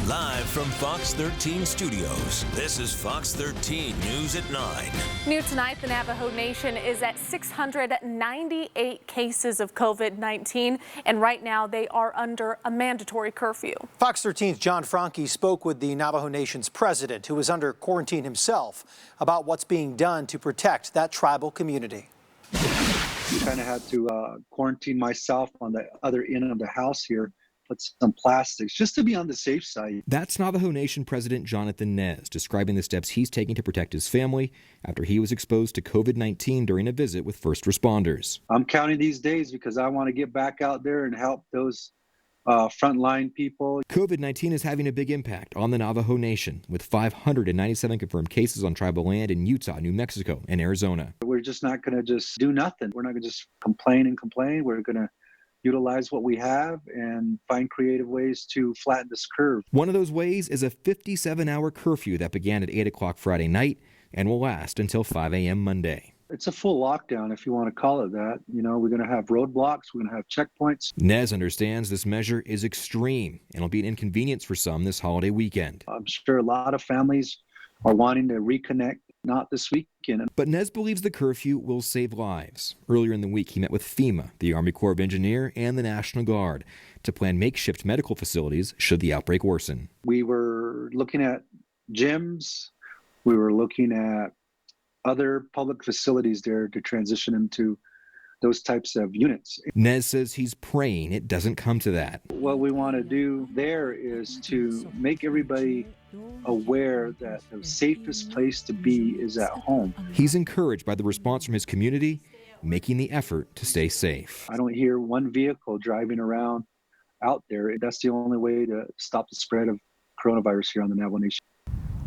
Live from Fox 13 Studios, this is Fox 13 News at 9. New tonight, the Navajo Nation is at 698 cases of COVID-19, and right now they are under a mandatory curfew. Fox 13's John Franke spoke with the Navajo Nation's president, who is under quarantine himself, about what's being done to protect that tribal community. I kind of had to quarantine myself on the other end of the house here. Put some plastics just to be on the safe side. That's Navajo Nation President Jonathan Nez describing the steps he's taking to protect his family after he was exposed to COVID-19 during a visit with first responders. I'm counting these days because I want to get back out there and help those frontline people. COVID-19 is having a big impact on the Navajo Nation, with 597 confirmed cases on tribal land in Utah, New Mexico, and Arizona. We're just not going to just do nothing. We're not going to just complain and complain. We're going to utilize what we have and find creative ways to flatten this curve. One of those ways is a 57-hour curfew that began at 8 o'clock Friday night and will last until 5 a.m. Monday. It's a full lockdown, if you want to call it that. You know, we're going to have roadblocks, we're going to have checkpoints. Nez understands this measure is extreme and will be an inconvenience for some this holiday weekend. I'm sure a lot of families are wanting to reconnect, not this weekend. But Nez believes the curfew will save lives. Earlier in the week, he met with FEMA, the Army Corps of Engineers, and the National Guard to plan makeshift medical facilities should the outbreak worsen. We were looking at gyms. We were looking at other public facilities there to transition into those types of units. Nez says he's praying it doesn't come to that. What we want to do there is to make everybody aware that the safest place to be is at home. He's encouraged by the response from his community, making the effort to stay safe. I don't hear one vehicle driving around out there. That's the only way to stop the spread of coronavirus here on the Navajo Nation.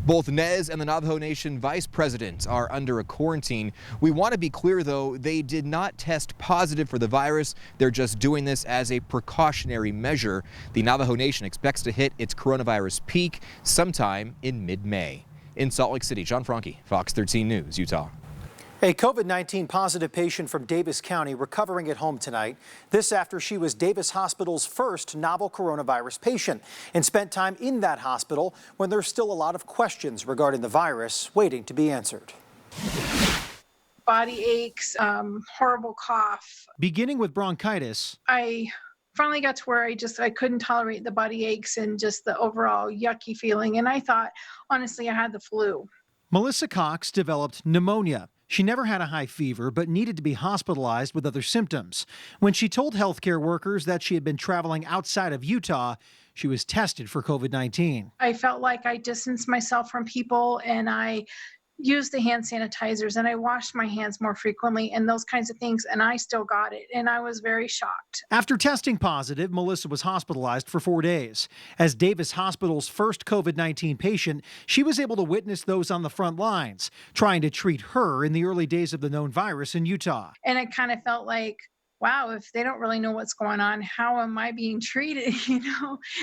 Both Nez and the Navajo Nation Vice President are under a quarantine. We want to be clear, though, they did not test positive for the virus. They're just doing this as a precautionary measure. The Navajo Nation expects to hit its coronavirus peak sometime in mid-May. In Salt Lake City, John Franke, Fox 13 News, Utah. A COVID-19 positive patient from Davis County recovering at home tonight. This after she was Davis Hospital's first novel coronavirus patient and spent time in that hospital when there's still a lot of questions regarding the virus waiting to be answered. Body aches, horrible cough. Beginning with bronchitis. I finally got to where I couldn't tolerate the body aches and just the overall yucky feeling. And I thought, honestly, I had the flu. Melissa Cox developed pneumonia. She never had a high fever, but needed to be hospitalized with other symptoms. When she told healthcare workers that she had been traveling outside of Utah, she was tested for COVID-19. I felt like I distanced myself from people, and I used the hand sanitizers, and I washed my hands more frequently and those kinds of things, and I still got it, and I was very shocked. After testing positive, Melissa was hospitalized for 4 days. As Davis Hospital's first COVID-19 patient, she was able to witness those on the front lines, trying to treat her in the early days of the known virus in Utah. And it kind of felt like, wow, if they don't really know what's going on, how am I being treated?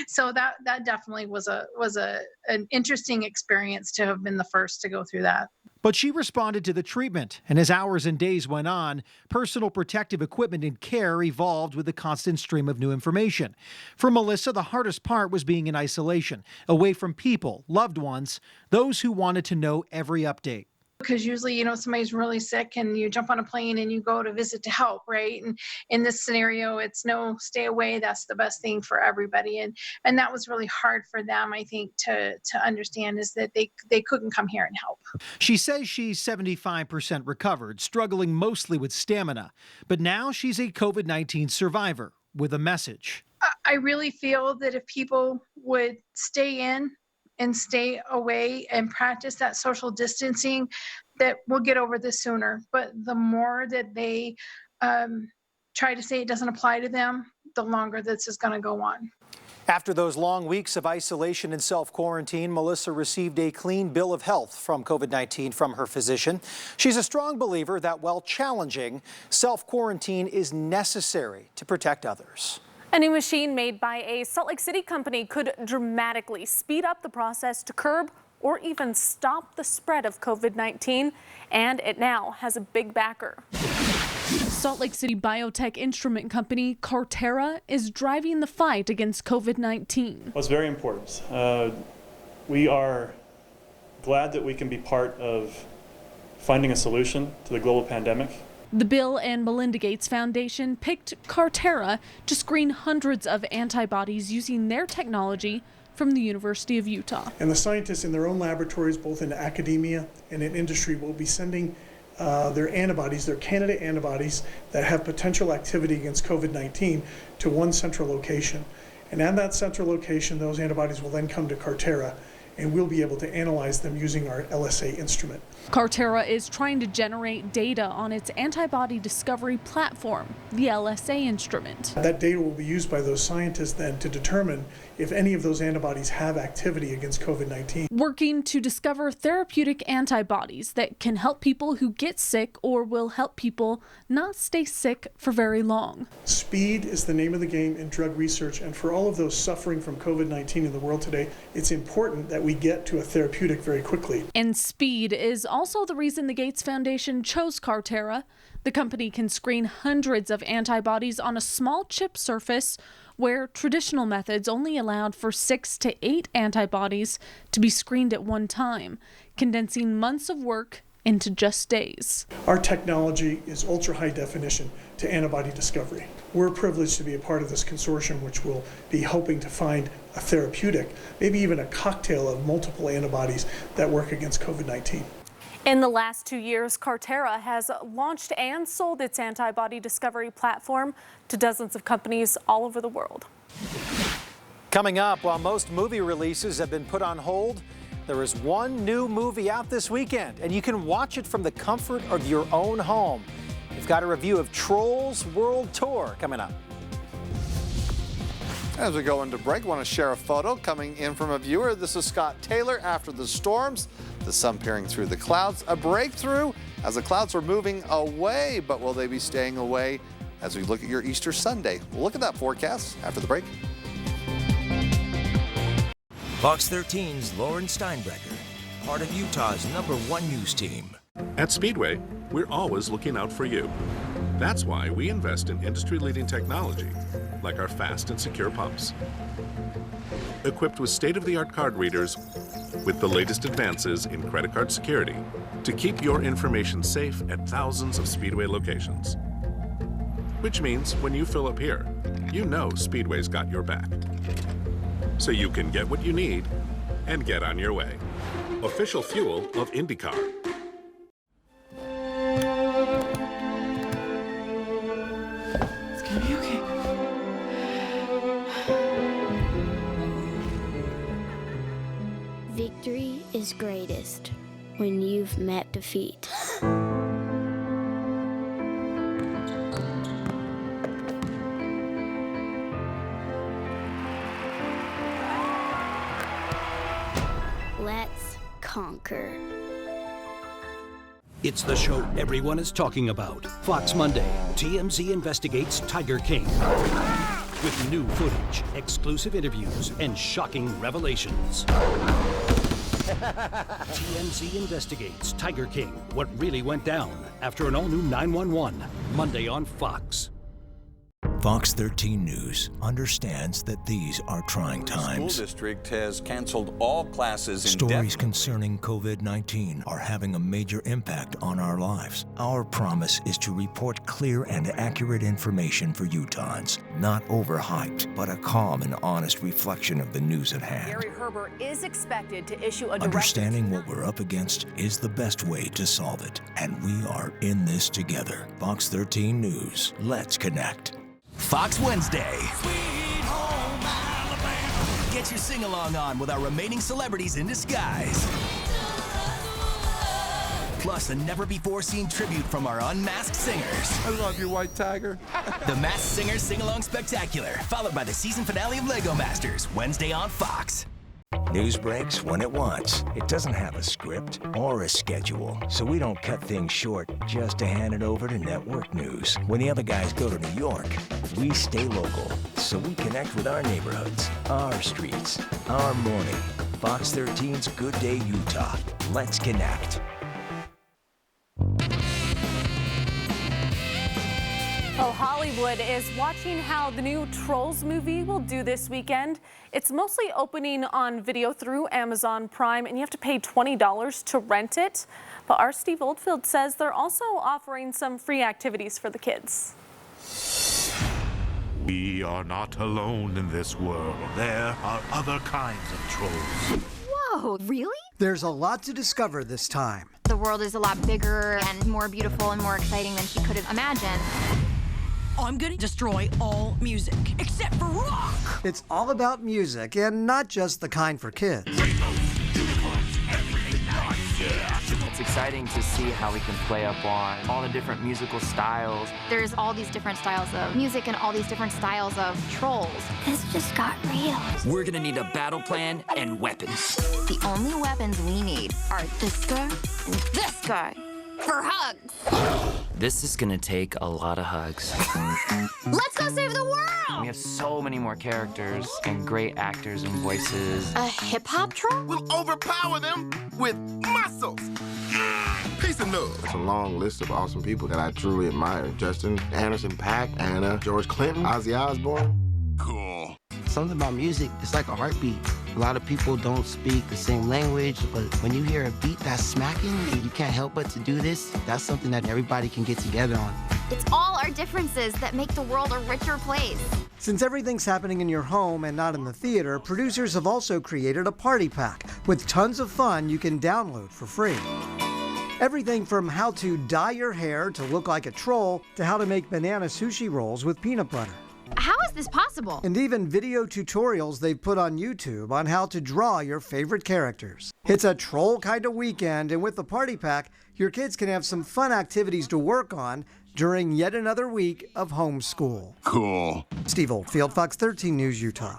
So that definitely was an interesting experience to have been the first to go through that. But she responded to the treatment, and as hours and days went on, personal protective equipment and care evolved with the constant stream of new information. For Melissa, the hardest part was being in isolation, away from people, loved ones, those who wanted to know every update. Because usually, somebody's really sick and you jump on a plane and you go to visit to help, right? And in this scenario, it's no, stay away. That's the best thing for everybody. And that was really hard for them, I think, to understand, is that they couldn't come here and help. She says she's 75% recovered, struggling mostly with stamina. But now she's a COVID-19 survivor with a message. I really feel that if people would stay in and stay away and practice that social distancing, that we'll get over this sooner. But the more that they try to say it doesn't apply to them, the longer this is going to go on. After those long weeks of isolation and self-quarantine, Melissa received a clean bill of health from COVID-19 from her physician. She's a strong believer that while challenging, self-quarantine is necessary to protect others. A new machine made by a Salt Lake City company could dramatically speed up the process to curb or even stop the spread of COVID-19, and it now has a big backer. Salt Lake City biotech instrument company Cartera is driving the fight against COVID-19. Well, it's very important. We are glad that we can be part of finding a solution to the global pandemic. The Bill and Melinda Gates Foundation picked Cartera to screen hundreds of antibodies using their technology from the University of Utah. And the scientists in their own laboratories, both in academia and in industry, will be sending their antibodies, their candidate antibodies that have potential activity against COVID-19 to one central location. And at that central location, those antibodies will then come to Cartera, and we'll be able to analyze them using our LSA instrument. Cartera is trying to generate data on its antibody discovery platform, the LSA instrument. That data will be used by those scientists then to determine if any of those antibodies have activity against COVID-19. Working to discover therapeutic antibodies that can help people who get sick or will help people not stay sick for very long. Speed is the name of the game in drug research, and for all of those suffering from COVID-19 in the world today, it's important that we get to a therapeutic very quickly. And speed is also the reason the Gates Foundation chose Cartera. The company can screen hundreds of antibodies on a small chip surface where traditional methods only allowed for 6 to 8 antibodies to be screened at one time, condensing months of work into just days. Our technology is ultra high definition to antibody discovery. We're privileged to be a part of this consortium, which will be hoping to find a therapeutic, maybe even a cocktail of multiple antibodies that work against COVID-19. In the last 2 years, Cartera has launched and sold its antibody discovery platform to dozens of companies all over the world. Coming up, while most movie releases have been put on hold, there is one new movie out this weekend, and you can watch it from the comfort of your own home. We've got a review of Trolls World Tour coming up. As we go into break, I want to share a photo coming in from a viewer. This is Scott Taylor after the storms, the sun peering through the clouds. A breakthrough as the clouds are moving away, but will they be staying away as we look at your Easter Sunday? We'll look at that forecast after the break. Fox 13's Lauren Steinbrecher, part of Utah's #1 news team. At Speedway, we're always looking out for you. That's why we invest in industry-leading technology, like our fast and secure pumps. Equipped with state-of-the-art card readers with the latest advances in credit card security to keep your information safe at thousands of Speedway locations. Which means when you fill up here, you know Speedway's got your back. So you can get what you need and get on your way. Official fuel of IndyCar. It's gonna be okay. Victory is greatest when you've met defeat. Let's conquer. It's the show everyone is talking about. Fox Monday, TMZ investigates Tiger King. With new footage, exclusive interviews, and shocking revelations. TMZ investigates Tiger King, what really went down after an all-new 911, Monday on Fox. Fox 13 News understands that these are trying times. The school district has canceled all classes Stories indefinitely. concerning COVID-19 are having a major impact on our lives. Our promise is to report clear and accurate information for Utahns, not overhyped, but a calm and honest reflection of the news at hand. Gary Herbert is expected to issue a directive. Understanding what we're up against is the best way to solve it, and we are in this together. Fox 13 News. Let's connect. Fox Wednesday. Get your sing-along on with our remaining celebrities in disguise. Plus, a never-before-seen tribute from our unmasked singers. I love you, White Tiger. The Masked Singers Sing-Along Spectacular, followed by the season finale of Lego Masters, Wednesday on Fox. News breaks when it wants. It doesn't have a script or a schedule, so we don't cut things short just to hand it over to network news. When the other guys go to New York, we stay local, so we connect with our neighborhoods, our streets, our morning. Fox 13's Good Day Utah. Let's connect. Well, Hollywood is watching how the new Trolls movie will do this weekend. It's mostly opening on video through Amazon Prime, and you have to pay $20 to rent it. But our Steve Oldfield says they're also offering some free activities for the kids. We are not alone in this world. There are other kinds of trolls. Whoa, really? There's a lot to discover this time. The world is a lot bigger and more beautiful and more exciting than she could have imagined. I'm gonna destroy all music, except for rock! It's all about music, and not just the kind for kids. It's exciting to see how we can play up on all the different musical styles. There's all these different styles of music and all these different styles of trolls. This just got real. We're gonna need a battle plan and weapons. The only weapons we need are this guy and this guy for hugs. This is gonna take a lot of hugs. Let's go save the world! We have so many more characters and great actors and voices. A hip-hop troll? We'll overpower them with muscles. Peace and love. It's a long list of awesome people that I truly admire. Justin, Anderson .Paak, Anna, George Clinton, Ozzy Osbourne. Cool. Something about music, it's like a heartbeat. A lot of people don't speak the same language, but when you hear a beat that's smacking and you can't help but to do this, that's something that everybody can get together on. It's all our differences that make the world a richer place. Since everything's happening in your home and not in the theater, producers have also created a party pack with tons of fun you can download for free. Everything from how to dye your hair to look like a troll to how to make banana sushi rolls with peanut butter. How is this possible? And even video tutorials they've put on YouTube on how to draw your favorite characters. It's a troll kind of weekend, and with the party pack, your kids can have some fun activities to work on during yet another week of homeschool. Cool. Steve Oldfield, Fox 13 News, Utah.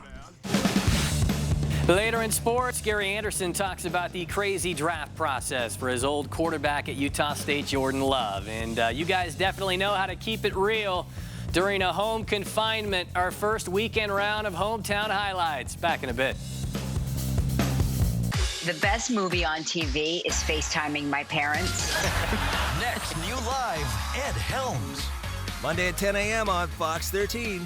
Later in sports, Gary Anderson talks about the crazy draft process for his old quarterback at Utah State, Jordan Love. And you guys definitely know how to keep it real during a home confinement. Our first weekend round of hometown highlights. Back in a bit. The best movie on TV is FaceTiming my parents. Next, new live, Ed Helms. Monday at 10 a.m. on Fox 13.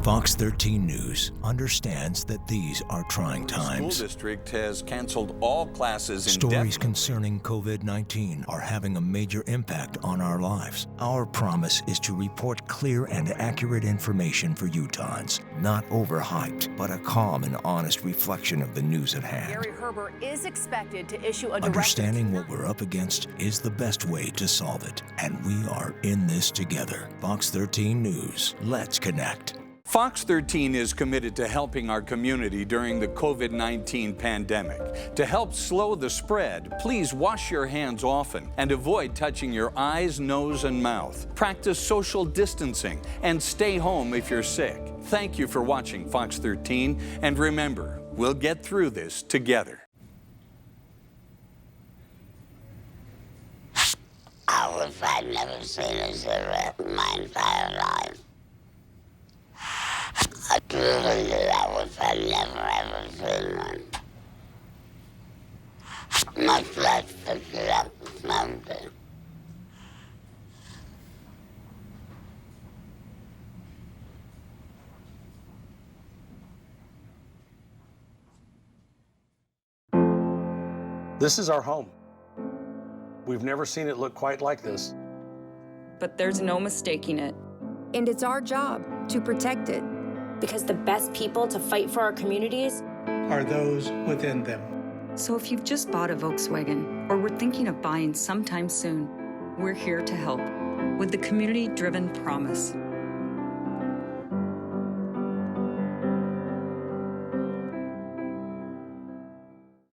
Fox 13 News understands that these are trying times. The school district has canceled all classes Stories concerning COVID-19 are having a major impact on our lives. Our promise is to report clear and accurate information for Utahns, not overhyped, but a calm and honest reflection of the news at hand. Gary Herbert is expected to issue a directive. Understanding what we're up against is the best way to solve it, and we are in this together. Fox 13 News. Let's connect. Fox 13 is committed to helping our community during the COVID-19 pandemic. To help slow the spread, please wash your hands often and avoid touching your eyes, nose, and mouth. Practice social distancing and stay home if you're sick. Thank you for watching Fox 13, and remember, we'll get through this together. I wish I'd never seen a cigarette in my entire life. I truly did. I wish I'd never ever seen one. Much less pick it up and smoked it. This is our home. We've never seen it look quite like this. But there's no mistaking it. And it's our job to protect it. Because the best people to fight for our communities are those within them. So if you've just bought a Volkswagen or were thinking of buying sometime soon, we're here to help with the community-driven promise.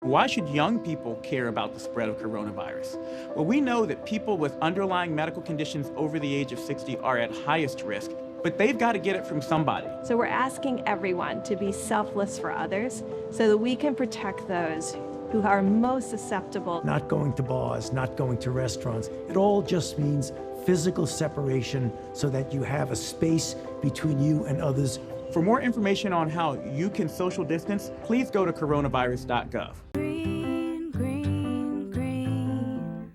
Why should young people care about the spread of coronavirus? Well, we know that people with underlying medical conditions over the age of 60 are at highest risk, but they've got to get it from somebody. So we're asking everyone to be selfless for others so that we can protect those who are most susceptible. Not going to bars, not going to restaurants. It all just means physical separation so that you have a space between you and others. For more information on how you can social distance, please go to coronavirus.gov. Green, green, green.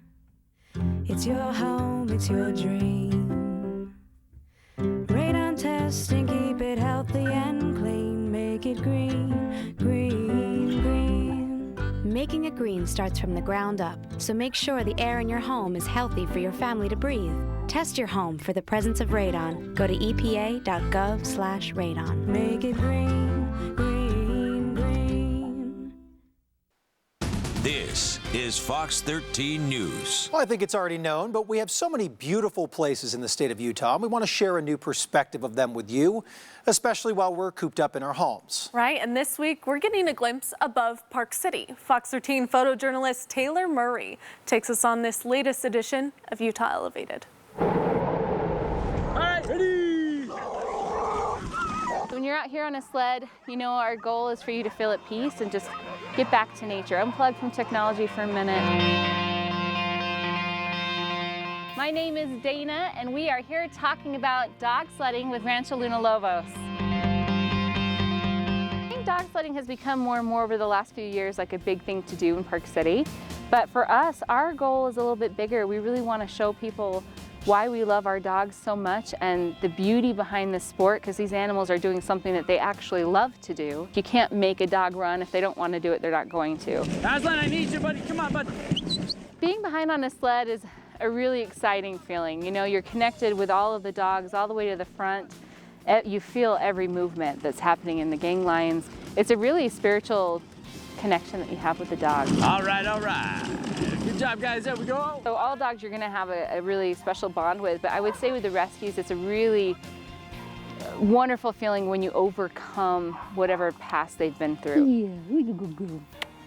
It's your home, it's your dream. best and keep it healthy and clean. Make it green, green, green. Making it green starts from the ground up, so make sure the air in your home is healthy for your family to breathe. Test your home for the presence of radon. Go to epa.gov/radon. Make it green, green, green. This is Fox 13 News. Well, I think it's already known, but we have so many beautiful places in the state of Utah, and we want to share a new perspective of them with you, especially while we're cooped up in our homes. Right, and this week we're getting a glimpse above Park City. Fox 13 photojournalist Taylor Murray takes us on this latest edition of Utah Elevated. All right, ready! When you're out here on a sled, you know our goal is for you to feel at peace and just get back to nature. Unplug from technology for a minute. My name is Dana, and we are here talking about dog sledding with Rancho Luna Lobos. I think dog sledding has become more and more over the last few years like a big thing to do in Park City. But for us, our goal is a little bit bigger. We really want to show people why we love our dogs so much and the beauty behind the sport, because these animals are doing something that they actually love to do. You can't make a dog run. If they don't want to do it, they're not going to. Aslan, I need you, buddy. Come on, bud. Being behind on a sled is a really exciting feeling. You know, you're connected with all of the dogs all the way to the front. You feel every movement that's happening in the gang lines. It's a really spiritual connection that you have with the dog. All right, all right. Good job, guys. There we go. So all dogs you're going to have a really special bond with, but I would say with the rescues, it's a really wonderful feeling when you overcome whatever past they've been through. Yeah.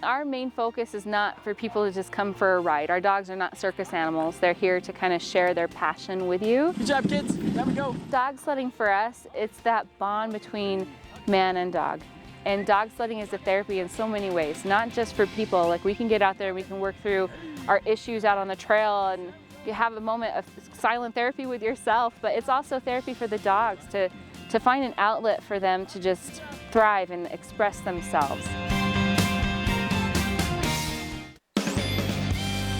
Our main focus is not for people to just come for a ride. Our dogs are not circus animals. They're here to kind of share their passion with you. Good job, kids. There we go. Dog sledding for us, it's that bond between man and dog. And dog sledding is a therapy in so many ways, not just for people. Like, we can get out there and we can work through our issues out on the trail and you have a moment of silent therapy with yourself, but it's also therapy for the dogs to find an outlet for them to just thrive and express themselves.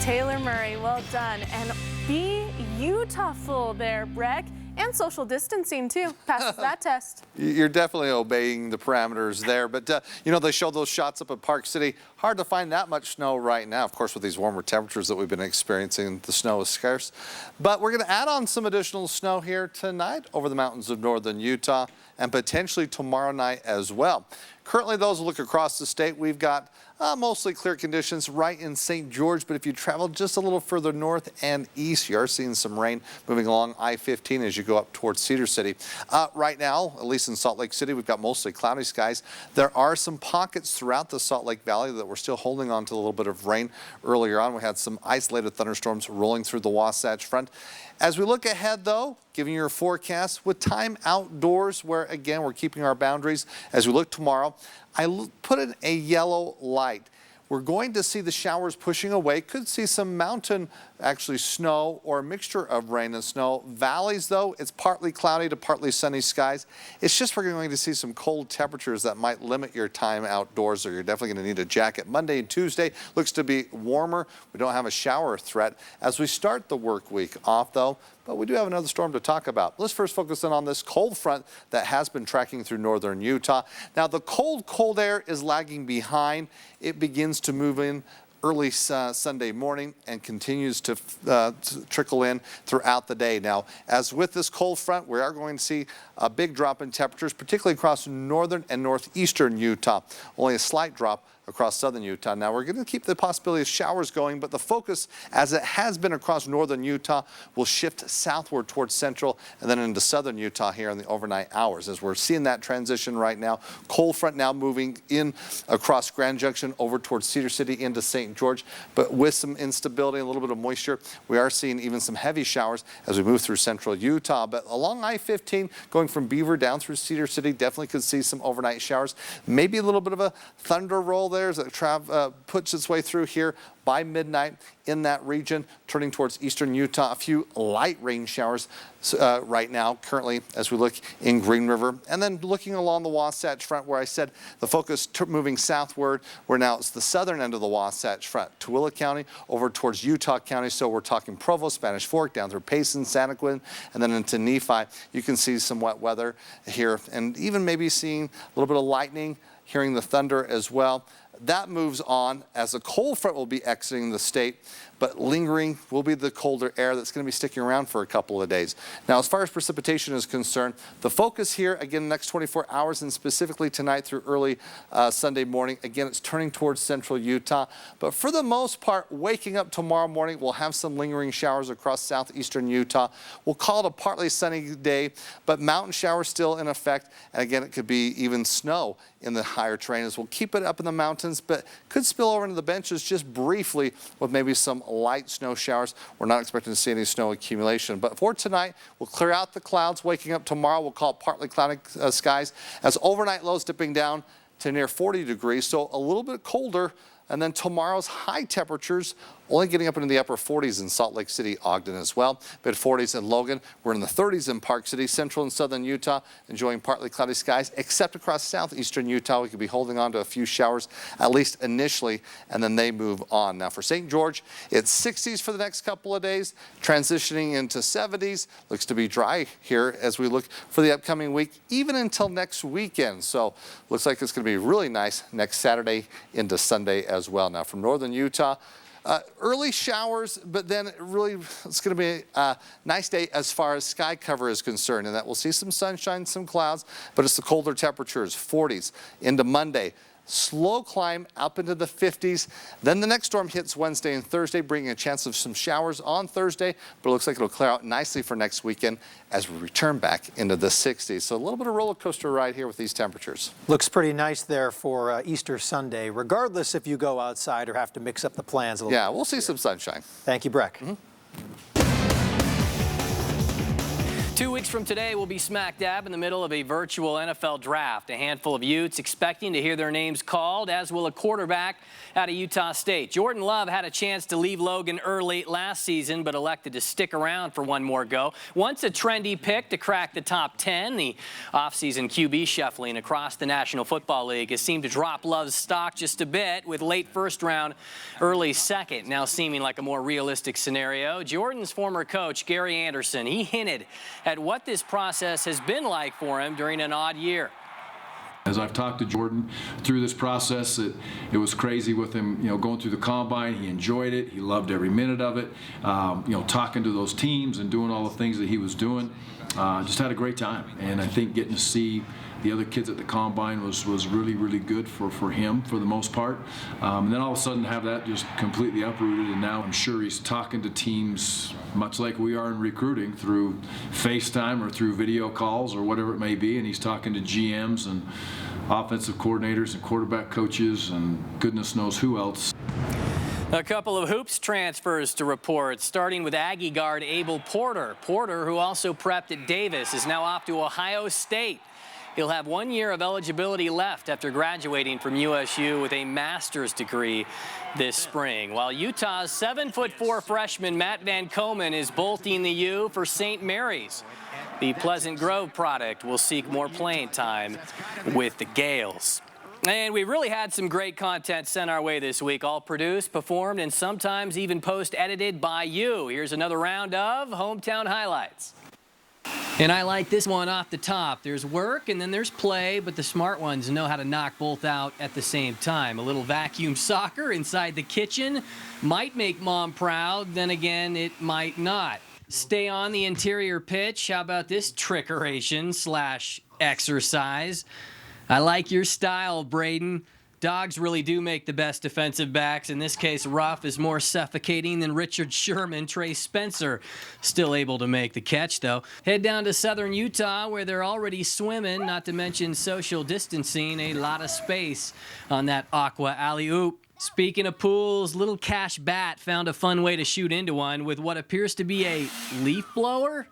Taylor Murray, well done. And be Utah-ful there, Breck. And social distancing, too. Passes that test. You're definitely obeying the parameters there. But, you know, they show those shots up at Park City. Hard to find that much snow right now. Of course, with these warmer temperatures that we've been experiencing, the snow is scarce. But we're going to add on some additional snow here tonight over the mountains of northern Utah and potentially tomorrow night as well. Currently, those who look across the state, we've got mostly clear conditions right in St. George, but if you travel just a little further north and east, you are seeing some rain moving along I-15 as you go up towards Cedar City. Right now, at least in Salt Lake City, we've got mostly cloudy skies. There are some pockets throughout the Salt Lake Valley that we're still holding on to a little bit of rain. Earlier on, we had some isolated thunderstorms rolling through the Wasatch Front. As we look ahead, though, giving you a forecast with time outdoors where, again, we're keeping our boundaries. As we look tomorrow, I put in a yellow light. We're going to see the showers pushing away. Could see some mountain, actually snow or a mixture of rain and snow. Valleys, though, it's partly cloudy to partly sunny skies. It's just we're going to see some cold temperatures that might limit your time outdoors, or you're definitely going to need a jacket. Monday and Tuesday looks to be warmer. We don't have a shower threat as we start the work week off, though. But we do have another storm to talk about. Let's first focus in on this cold front that has been tracking through northern Utah. Now, the cold air is lagging behind. It begins to move in early Sunday morning and continues to trickle in throughout the day. Now, as with this cold front, we are going to see a big drop in temperatures, particularly across northern and northeastern Utah. Only a slight drop across southern Utah. Now, we're going to keep the possibility of showers going, but the focus, as it has been across northern Utah, will shift southward towards central and then into southern Utah here in the overnight hours. As we're seeing that transition right now, cold front now moving in across Grand Junction over towards Cedar City into St. George, but with some instability and a little bit of moisture, we are seeing even some heavy showers as we move through central Utah. But along I-15, going from Beaver down through Cedar City, definitely could see some overnight showers. Maybe a little bit of a thunder roll there layers that puts its way through here by midnight in that region, turning towards eastern Utah. A few light rain showers right now, currently, as we look in Green River. And then looking along the Wasatch Front, where I said the focus moving southward, where now it's the southern end of the Wasatch Front, Tooele County over towards Utah County. So we're talking Provo, Spanish Fork, down through Payson, Santaquin, and then into Nephi. You can see some wet weather here, and even maybe seeing a little bit of lightning, hearing the thunder as well. That moves on as a cold front will be exiting the state, but lingering will be the colder air that's going to be sticking around for a couple of days. Now, as far as precipitation is concerned, the focus here, again, the next 24 hours and specifically tonight through early Sunday morning, again, it's turning towards central Utah. But for the most part, waking up tomorrow morning, we'll have some lingering showers across southeastern Utah. We'll call it a partly sunny day, but mountain showers still in effect. And again, it could be even snow in the higher terrain as we'll keep it up in the mountains, but could spill over into the benches just briefly with maybe some light snow showers. We're not expecting to see any snow accumulation. But for tonight, we'll clear out the clouds. Waking up tomorrow, we'll call it partly cloudy skies as overnight lows dipping down to near 40 degrees, so a little bit colder. And then tomorrow's high temperatures only getting up into the upper 40s in Salt Lake City, Ogden as well. Mid 40s in Logan. We're in the 30s in Park City, central and southern Utah, enjoying partly cloudy skies, except across southeastern Utah. We could be holding on to a few showers, at least initially, and then they move on. Now for St. George, it's 60s for the next couple of days, transitioning into 70s. Looks to be dry here as we look for the upcoming week, even until next weekend. So looks like it's going to be really nice next Saturday into Sunday as well. Now from northern Utah, early showers, but then really it's going to be a nice day as far as sky cover is concerned, and that we'll see some sunshine, some clouds, but it's the colder temperatures, 40s into Monday. Slow climb up into the 50s. Then the next storm hits Wednesday and Thursday, bringing a chance of some showers on Thursday, but it looks like it'll clear out nicely for next weekend as we return back into the 60s. So a little bit of roller coaster ride here with these temperatures. Looks pretty nice there for Easter Sunday, regardless if you go outside or have to mix up the plans a little bit. Yeah, we'll see some sunshine. Thank you, Breck. 2 weeks from today, we'll be smack dab in the middle of a virtual NFL draft. A handful of Utes expecting to hear their names called, as will a quarterback out of Utah State. Jordan Love had a chance to leave Logan early last season, but elected to stick around for one more go. Once a trendy pick to crack the top 10, the offseason QB shuffling across the National Football League has seemed to drop Love's stock just a bit, with late first round, early second now seeming like a more realistic scenario. Jordan's former coach, Gary Anderson, he hinted at what this process has been like for him during an odd year. As I've talked to Jordan through this process, it was crazy with him, going through the combine. He enjoyed it. He loved every minute of it. Talking to those teams and doing all the things that he was doing. Just had a great time. And I think getting to see the other kids at the combine was really, really good for him for the most part. And then all of a sudden have that just completely uprooted, and now I'm sure he's talking to teams much like we are in recruiting through FaceTime or through video calls or whatever it may be, and he's talking to GMs and offensive coordinators and quarterback coaches and goodness knows who else. A couple of hoops transfers to report, starting with Aggie guard Abel Porter. Porter, who also prepped at Davis, is now off to Ohio State. He'll have 1 year of eligibility left after graduating from USU with a master's degree this spring. While Utah's 7'4" freshman Matt Van Komen is bolting the U for St. Mary's. The Pleasant Grove product will seek more playing time with the Gales. And we really had some great content sent our way this week, all produced, performed, and sometimes even post-edited by you. Here's another round of Hometown Highlights. And I like this one off the top. There's work and then there's play, but the smart ones know how to knock both out at the same time. A little vacuum soccer inside the kitchen might make mom proud, then again, it might not. Stay on the interior pitch. How about this trickeration/exercise? I like your style, Braden. Dogs really do make the best defensive backs. In this case, Ruff is more suffocating than Richard Sherman. Trey Spencer still able to make the catch, though. Head down to southern Utah, where they're already swimming, not to mention social distancing. A lot of space on that aqua alley-oop. Speaking of pools, little Cash Bat found a fun way to shoot into one with what appears to be a leaf blower.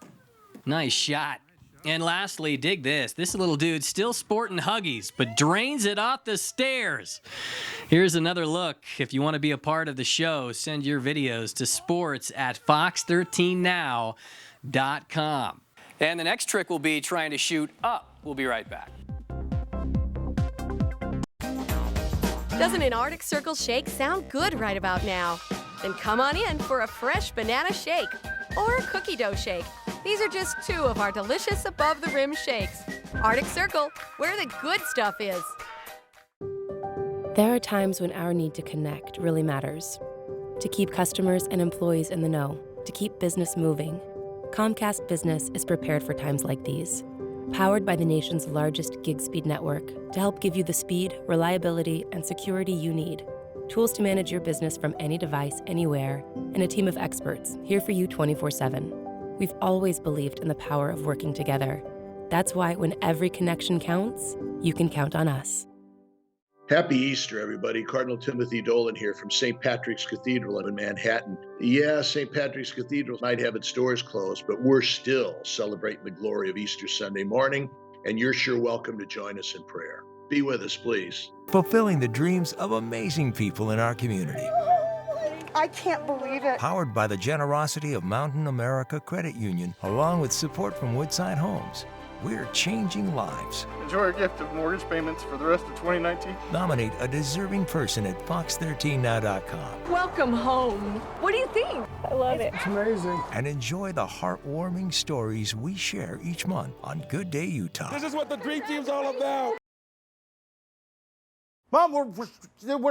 Nice shot. And lastly, dig this. This little dude's still sporting Huggies, but drains it off the stairs. Here's another look. If you want to be a part of the show, send your videos to sports@fox13now.com. And the next trick will be trying to shoot up. We'll be right back. Doesn't an Arctic Circle shake sound good right about now? Then come on in for a fresh banana shake or a cookie dough shake. These are just two of our delicious above-the-rim shakes. Arctic Circle, where the good stuff is. There are times when our need to connect really matters. To keep customers and employees in the know, to keep business moving. Comcast Business is prepared for times like these. Powered by the nation's largest gig speed network to help give you the speed, reliability, and security you need. Tools to manage your business from any device, anywhere, and a team of experts here for you 24/7. We've always believed in the power of working together. That's why when every connection counts, you can count on us. Happy Easter, everybody. Cardinal Timothy Dolan here from St. Patrick's Cathedral in Manhattan. Yeah, St. Patrick's Cathedral might have its doors closed, but we're still celebrating the glory of Easter Sunday morning, and you're sure welcome to join us in prayer. Be with us, please. Fulfilling the dreams of amazing people in our community. I can't believe it. Powered by the generosity of Mountain America Credit Union, along with support from Woodside Homes. We're changing lives. Enjoy our gift of mortgage payments for the rest of 2019. Nominate a deserving person at fox13now.com. Welcome home. What do you think? I love it. It's amazing. And enjoy the heartwarming stories we share each month on Good Day Utah. This is what the Dream Team's all about. Mom, we're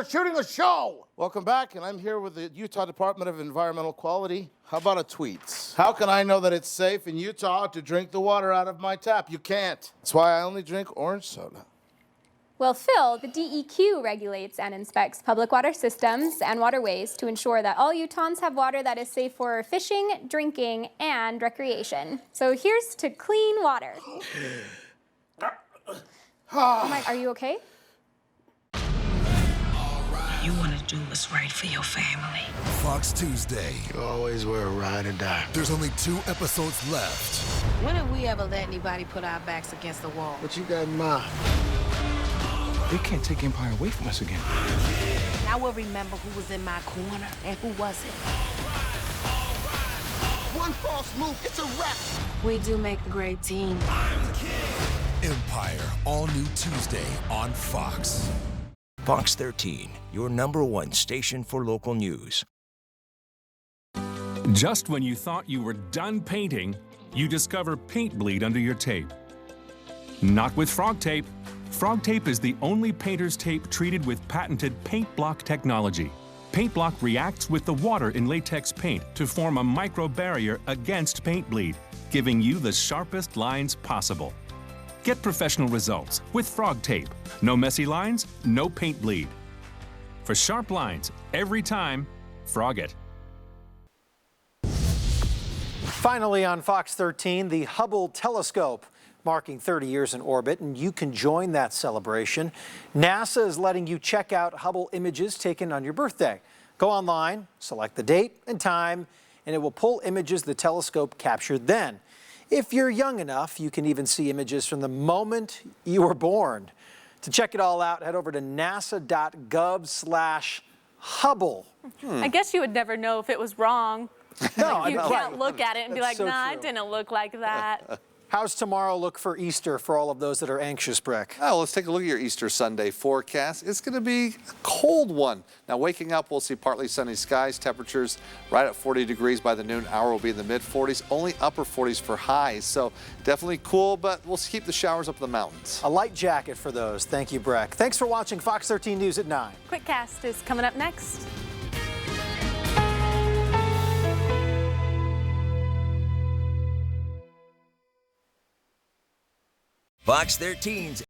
shooting a show. Welcome back, and I'm here with the Utah Department of Environmental Quality. How about a tweet? How can I know that it's safe in Utah to drink the water out of my tap? You can't. That's why I only drink orange soda. Well, Phil, the DEQ regulates and inspects public water systems and waterways to ensure that all Utahns have water that is safe for fishing, drinking, and recreation. So here's to clean water. Mike, are you okay? You want to do what's right for your family. Fox Tuesday. You always wear a ride or die. There's only 2 episodes left. When have we ever let anybody put our backs against the wall? What you got in mind? They can't take Empire away from us again. I will remember who was in my corner and who wasn't. One false move, it's a wrap. We do make a great team. Empire, all new Tuesday on Fox. Fox 13, your #1 station for local news. Just when you thought you were done painting, you discover paint bleed under your tape. Not with Frog Tape. Frog Tape is the only painter's tape treated with patented paint block technology. Paint block reacts with the water in latex paint to form a micro barrier against paint bleed, giving you the sharpest lines possible. Get professional results with Frog Tape. No messy lines, no paint bleed. For sharp lines, every time, Frog it. Finally on Fox 13, the Hubble telescope marking 30 years in orbit, and you can join that celebration. NASA is letting you check out Hubble images taken on your birthday. Go online, select the date and time, and it will pull images the telescope captured then. If you're young enough, you can even see images from the moment you were born. To check it all out, head over to nasa.gov/Hubble. I guess you would never know if it was wrong. No, you can't look at it and be like, nah, it didn't look like that. How's tomorrow look for Easter for all of those that are anxious, Breck? Oh, let's take a look at your Easter Sunday forecast. It's going to be a cold one. Now, waking up, we'll see partly sunny skies. Temperatures right at 40 degrees by the noon hour will be in the mid-40s. Only upper 40s for highs. So definitely cool, but we'll keep the showers up the mountains. A light jacket for those. Thank you, Breck. Thanks for watching Fox 13 News at 9. QuickCast is coming up next. Fox 13's